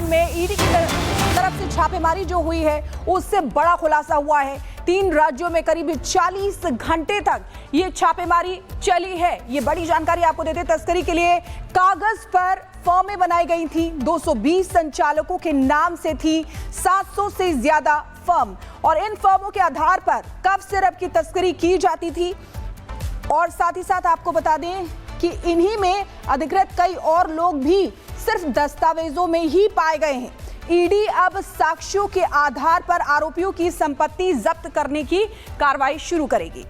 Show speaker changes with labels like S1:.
S1: राजस्थान में ईडी की तरफ से छापेमारी जो हुई है उससे बड़ा खुलासा हुआ है। 3 राज्यों में करीब 40 घंटे तक ये छापेमारी चली है। ये बड़ी जानकारी आपको देते, तस्करी के लिए कागज पर फर्में बनाई गई थी। 220 संचालकों के नाम से थी 700 से ज्यादा फर्म, और इन फर्मों के आधार पर कफ सिरप की तस्करी की जाती थी। और साथ ही साथ आपको बता दें कि इन्हीं में अधिकृत कई और लोग भी सिर्फ दस्तावेजों में ही पाए गए हैं। ईडी अब साक्ष्यों के आधार पर आरोपियों की संपत्ति जब्त करने की कार्रवाई शुरू करेगी।